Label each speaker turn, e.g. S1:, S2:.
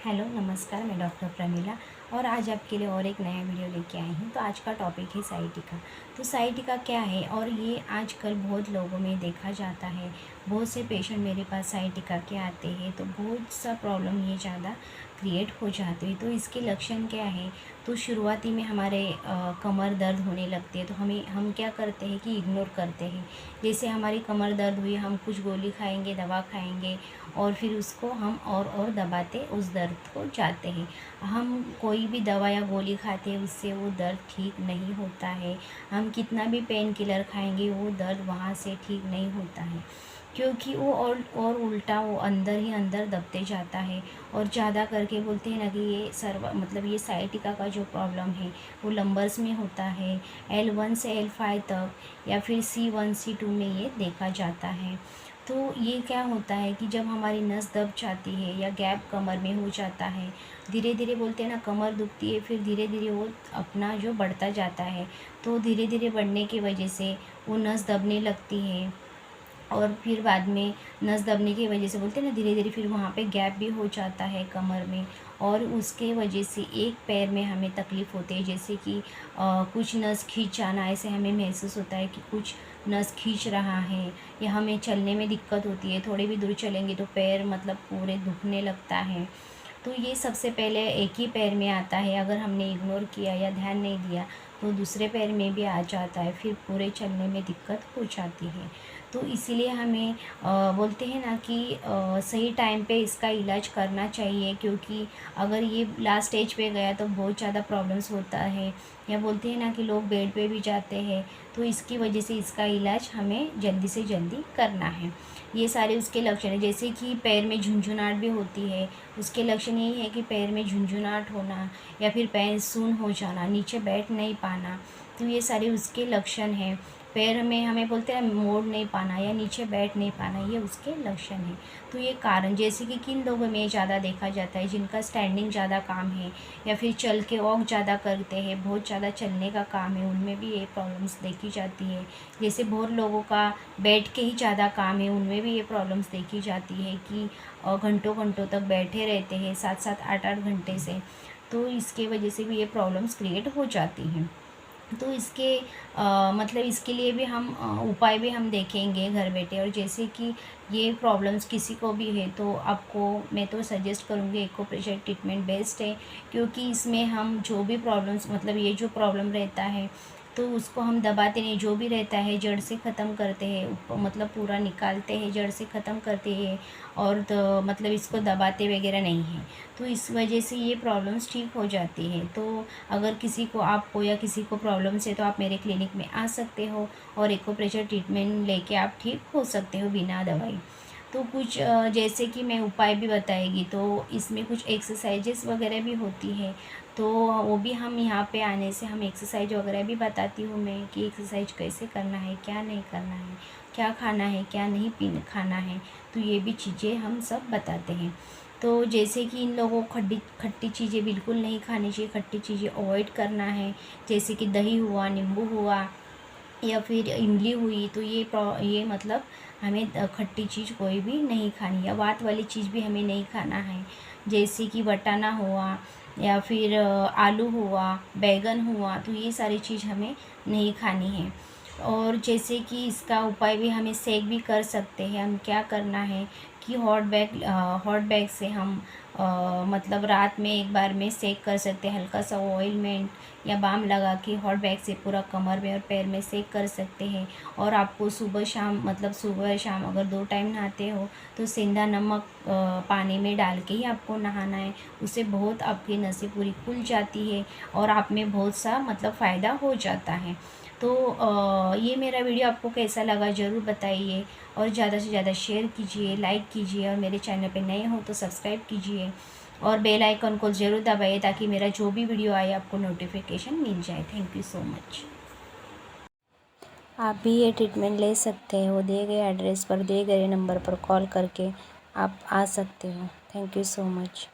S1: Hello नमस्कार, मैं doctor Pramila और आज आपके लिए और एक नया वीडियो लेके आई हूँ। तो आज का टॉपिक है साइटिका। तो साइटिका क्या है और ये आजकल बहुत लोगों में देखा जाता है। बहुत से पेशेंट मेरे पास साइटिका के आते हैं तो बहुत सा प्रॉब्लम ये ज़्यादा क्रिएट हो जाती है। तो इसके लक्षण क्या है? तो शुरुआती में हमारे कमर दर्द होने लगती है तो हम क्या करते हैं कि इग्नोर करते हैं। जैसे हमारी कमर दर्द हुई, हम कुछ गोली खाएंगे, दवा खाएंगे और फिर उसको हम और दबाते उस दर्द को जाते हैं। हम कोई भी दवा या गोली खाते हैं उससे वो दर्द ठीक नहीं होता है। हम कितना भी पेन किलर खाएंगे वो दर्द वहाँ से ठीक नहीं होता है, क्योंकि वो और उल्टा वो अंदर ही अंदर दबते जाता है। और ज़्यादा करके बोलते हैं ना कि ये मतलब ये साइटिका का जो प्रॉब्लम है वो लंबर्स में होता है, L1 से L5 तक या फिर C1 C2 में ये देखा जाता है। तो ये क्या होता है कि जब हमारी नस दब जाती है या गैप कमर में हो जाता है, धीरे धीरे बोलते हैं ना कमर दुखती है, फिर धीरे धीरे वो अपना जो बढ़ता जाता है, तो धीरे धीरे बढ़ने की वजह से वो नस दबने लगती है। और फिर बाद में नस दबने की वजह से बोलते हैं ना धीरे धीरे फिर वहाँ पे गैप भी हो जाता है कमर में। और उसके वजह से एक पैर में हमें तकलीफ़ होती है, जैसे कि कुछ नस खींच जाना, ऐसे हमें महसूस होता है कि कुछ नस खींच रहा है, या हमें चलने में दिक्कत होती है। थोड़ी भी दूर चलेंगे तो पैर मतलब पूरे दुखने लगता है। तो ये सबसे पहले एक ही पैर में आता है, अगर हमने इग्नोर किया या ध्यान नहीं दिया तो दूसरे पैर में भी आ जाता है, फिर पूरे चलने में दिक्कत हो जाती है। तो इसीलिए हमें बोलते हैं ना कि सही टाइम पे इसका इलाज करना चाहिए, क्योंकि अगर ये लास्ट स्टेज पे गया तो बहुत ज़्यादा प्रॉब्लम्स होता है। या बोलते हैं ना कि लोग बेड पे भी जाते हैं, तो इसकी वजह से इसका इलाज हमें जल्दी से जल्दी करना है। ये सारे उसके लक्षण हैं, जैसे कि पैर में झुंझुनाहट भी होती है। उसके लक्षण यही है कि पैर में झुंझुनाहट होना या फिर पैर सून हो जाना, नीचे बैठ नहीं पाना, तो ये सारे उसके लक्षण हैं। पैर में हमें बोलते हैं मोड़ नहीं पाना या नीचे बैठ नहीं पाना, ये उसके लक्षण हैं। तो ये कारण जैसे कि किन लोगों में ज़्यादा देखा जाता है, जिनका स्टैंडिंग ज़्यादा काम है या फिर चल के वॉक ज़्यादा करते हैं, बहुत ज़्यादा चलने का काम है, उनमें भी ये प्रॉब्लम्स देखी जाती है। जैसे बहुत लोगों का बैठ के ही ज़्यादा काम है, उनमें भी ये प्रॉब्लम्स देखी जाती है कि घंटों घंटों तक बैठे रहते हैं, 7-7 8-8 घंटे से। तो इसके वजह से भी ये प्रॉब्लम्स क्रिएट हो जाती हैं। तो इसके मतलब इसके लिए भी हम उपाय भी हम देखेंगे घर बैठे। और जैसे कि ये प्रॉब्लम्स किसी को भी है तो आपको मैं तो सजेस्ट करूँगी एक्यूप्रेशर ट्रीटमेंट बेस्ट है, क्योंकि इसमें हम जो भी प्रॉब्लम्स मतलब ये जो प्रॉब्लम रहता है तो उसको हम दबाते नहीं, जो भी रहता है जड़ से ख़त्म करते हैं, मतलब पूरा निकालते हैं, जड़ से ख़त्म करते हैं। और तो मतलब इसको दबाते वगैरह नहीं हैं, तो इस वजह से ये प्रॉब्लम्स ठीक हो जाती है। तो अगर किसी को आपको या किसी को प्रॉब्लम्स है तो आप मेरे क्लिनिक में आ सकते हो और एक्यूप्रेशर ट्रीटमेंट लेके आप ठीक हो सकते हो बिना दवाई। तो कुछ जैसे कि मैं उपाय भी बताएगी, तो इसमें कुछ एक्सरसाइजेस वगैरह भी होती है, तो वो भी हम यहाँ पे आने से हम एक्सरसाइज वगैरह भी बताती हूँ मैं कि एक्सरसाइज कैसे करना है, क्या नहीं करना है, क्या खाना है, क्या नहीं पीना खाना है, तो ये भी चीज़ें हम सब बताते हैं। तो जैसे कि इन लोगों को खट्टी खट्टी चीज़ें बिल्कुल नहीं खानी चाहिए, खट्टी चीज़ें अवॉइड करना है, जैसे कि दही हुआ, नींबू हुआ या फिर इमली हुई, तो ये मतलब हमें खट्टी चीज़ कोई भी नहीं खानी, या वात वाली चीज़ भी हमें नहीं खाना है, जैसे कि वटाना हुआ या फिर आलू हुआ, बैगन हुआ, तो ये सारी चीज़ हमें नहीं खानी है। और जैसे कि इसका उपाय भी हमें सेक भी कर सकते हैं। हम क्या करना है कि हॉट बैग से हम मतलब रात में एक बार में सेक कर सकते हैं, हल्का सा ऑइलमेंट या बाम लगा के हॉट बैग से पूरा कमर में और पैर में सेक कर सकते हैं। और आपको सुबह शाम मतलब सुबह शाम अगर 2 टाइम नहाते हो तो सेंधा नमक पानी में डाल के ही आपको नहाना है। उससे बहुत आपकी नसें पूरी खुल जाती है और आप में बहुत सा मतलब फ़ायदा हो जाता है। तो ये मेरा वीडियो आपको कैसा लगा ज़रूर बताइए, और ज़्यादा से ज़्यादा शेयर कीजिए, लाइक कीजिए, और मेरे चैनल पे नए हो तो सब्सक्राइब कीजिए और बेल आइकन को ज़रूर दबाइए ताकि मेरा जो भी वीडियो आए आपको नोटिफिकेशन मिल जाए। Thank you so much. आप भी ये ट्रीटमेंट ले सकते हो, दिए गए एड्रेस पर दिए गए नंबर पर कॉल करके आप आ सकते हो। Thank you so much.